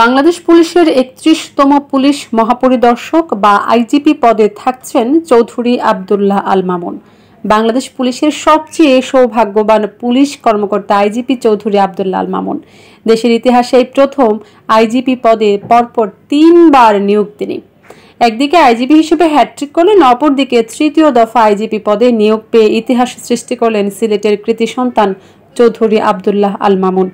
বাংলাদেশ পুলিশের ৩১তম পুলিশ মহাপরিদর্শক বা আইজিপি পদে থাকছেন চৌধুরী আব্দুল্লাহ আল মামুন। বাংলাদেশ পুলিশের সবচেয়ে সৌভাগ্যবান পুলিশ কর্মকর্তা আইজিপি চৌধুরী আব্দুল্লাহ আল মামুন। দেশের ইতিহাসে এই প্রথম আইজিপি পদে পরপর ৩ বার নিয়োগ তিনি। একদিকে আইজিপি হিসেবে হ্যাট্রিক করলেন, অপরদিকে তৃতীয় দফা আইজিপি পদে নিয়োগ পেয়ে ইতিহাস সৃষ্টি করলেন সিলেটের কৃতি সন্তান চৌধুরী আব্দুল্লাহ আল মামুন।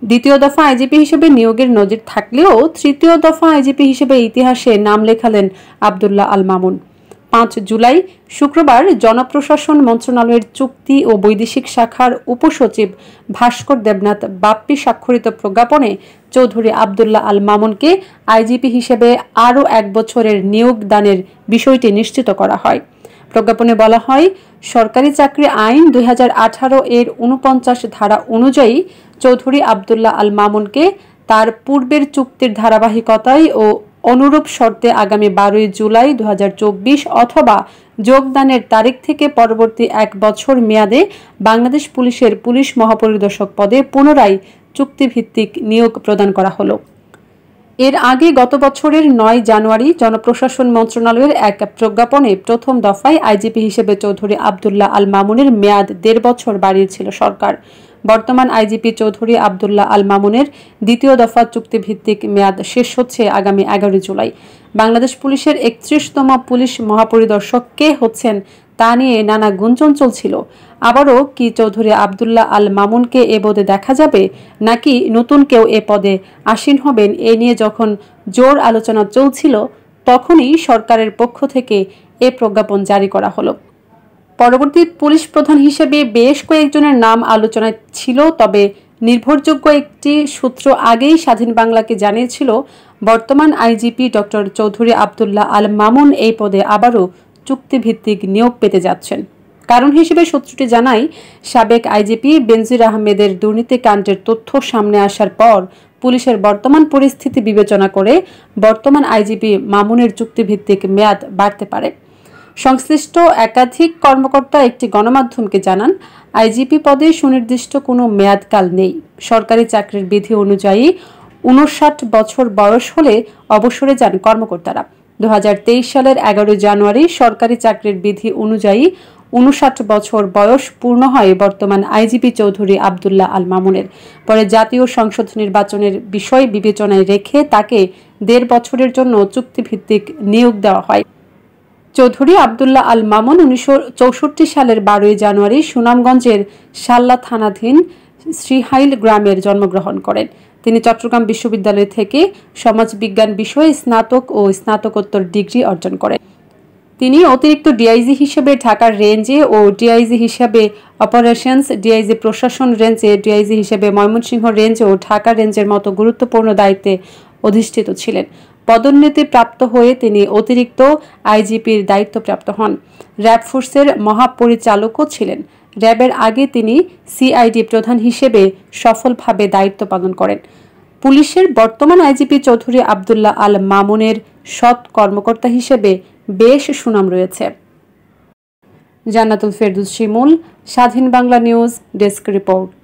দ্বিতীয় দফা আইজিপি হিসেবে নিয়োগের নজির থাকলেও তৃতীয় দফা আইজিপি হিসেবে ইতিহাসে নাম লেখালেন আব্দুল্লাহ আল মামুন। ৫ জুলাই শুক্রবার জনপ্রশাসন মন্ত্রণালয়ের চুক্তি ও বৈদেশিক শাখার উপসচিব ভাস্কর দেবনাথ বাপ্পি স্বাক্ষরিত প্রজ্ঞাপনে চৌধুরী আব্দুল্লাহ আল মামুনকে আইজিপি হিসেবে আরও ১ বছরের নিয়োগ দানের বিষয়টি নিশ্চিত করা হয়। প্রজ্ঞাপনে বলা হয়, সরকারি চাকরি আইন ২০১৮ এর ৪৯ ধারা অনুযায়ী চৌধুরী আব্দুল্লাহ আল মামুনকে তার পূর্বের চুক্তির ধারাবাহিকতায় ও অনুরূপ শর্তে আগামী ১২ জুলাই ২০২৪ অথবা যোগদানের তারিখ থেকে পরবর্তী ১ বছর মেয়াদে বাংলাদেশ পুলিশের পুলিশ মহাপরিদর্শক পদে পুনরায় চুক্তিভিত্তিক নিয়োগ প্রদান করা হলো। এর আগে গত বছরের ৯ জানুয়ারি জনপ্রশাসন মন্ত্রণালয়ের এক প্রজ্ঞাপনে প্রথম দফায় আইজিপি হিসেবে চৌধুরী আব্দুল্লাহ আল মামুনের মেয়াদ ১.৫ বছর বাড়িয়েছিল সরকার। বর্তমান আইজিপি চৌধুরী আব্দুল্লাহ আল মামুনের দ্বিতীয় দফা চুক্তিভিত্তিক মেয়াদ শেষ হচ্ছে আগামী ১১ জুলাই। বাংলাদেশ পুলিশের ৩১তম পুলিশ মহাপরিদর্শক কে হচ্ছেন তা নিয়ে নানা গুঞ্জন চলছিল। আবারও কি চৌধুরী আব্দুল্লাহ আল মামুনকে এ পদে দেখা যাবে, নাকি নতুন কেউ এ পদে আসীন হবেন, এ নিয়ে যখন জোর আলোচনা চলছিল তখনই সরকারের পক্ষ থেকে এ প্রজ্ঞাপন জারি করা হলো। পরবর্তী পুলিশ প্রধান হিসেবে বেশ কয়েকজনের নাম আলোচনায় ছিল, তবে নির্ভরযোগ্য একটি সূত্র আগেই স্বাধীন বাংলাকে জানিয়েছিল বর্তমান আইজিপি ডক্টর চৌধুরী আব্দুল্লাহ আল মামুন এই পদে আবারও চুক্তিভিত্তিক নিয়োগ পেতে যাচ্ছেন। কারণ হিসেবে সূত্রটি জানায়, সাবেক আইজিপি বেনজির আহমেদের দুর্নীতিকাণ্ডের তথ্য সামনে আসার পর পুলিশের বর্তমান পরিস্থিতি বিবেচনা করে বর্তমান আইজিপি মামুনের চুক্তিভিত্তিক মেয়াদ বাড়তে পারে। সংশ্লিষ্ট একাধিক কর্মকর্তা একটি গণমাধ্যমকে জানান, আইজিপি পদে সুনির্দিষ্ট কোনো মেয়াদকাল নেই। সরকারি চাকরির বিধি অনুযায়ী ৫৯ বছর বয়স হলে অবসরে যান কর্মকর্তারা। ২০২৩ সালের ১১ জানুয়ারি সরকারি চাকরির বিধি অনুযায়ী ৫৯ বছর বয়স পূর্ণ হয় বর্তমান আইজিপি চৌধুরী আব্দুল্লাহ আল মামুনের। পরে জাতীয় সংসদ নির্বাচনের বিষয় বিবেচনায় রেখে তাকে ১.৫ বছরের জন্য চুক্তিভিত্তিক নিয়োগ দেওয়া হয়। চৌধুরী আব্দুল্লাহ আল মামুন ১৯৬৪ সালের ১২ জানুয়ারি সুনামগঞ্জের শাল্লা থানাধীন শ্রীহাইল গ্রামের জন্মগ্রহণ করেন। তিনি চট্টগ্রাম বিশ্ববিদ্যালয় থেকে সমাজবিজ্ঞান বিষয়ে স্নাতক ও স্নাতকোত্তর ডিগ্রি অর্জন করেন। তিনি অতিরিক্ত ডিআইজি হিসেবে ঢাকার রেঞ্জে ও ডিআইজি হিসেবে অপারেশনস, ডিআইজি প্রশাসন রেঞ্জে, ডিআইজি হিসেবে ময়মনসিংহ রেঞ্জ ও ঢাকা রেঞ্জের মতো গুরুত্বপূর্ণ দায়িত্বে অধিষ্ঠিত ছিলেন। পদোন্নতি প্রাপ্ত হয়ে তিনি অতিরিক্ত আইজিপির দায়িত্বপ্রাপ্ত হন। র্যাব ফোর্সের মহাপরিচালকও ছিলেন। র্যাবের আগে তিনি সিআইডি প্রধান হিসেবে সফলভাবে দায়িত্ব পালন করেন। পুলিশের বর্তমান আইজিপি চৌধুরী আব্দুল্লাহ আল মামুনের সৎ কর্মকর্তা হিসেবে বেশ সুনাম রয়েছে। জান্নাতুল ফেরদৌস শিমুল, স্বাধীন বাংলা নিউজ ডেস্ক রিপোর্ট।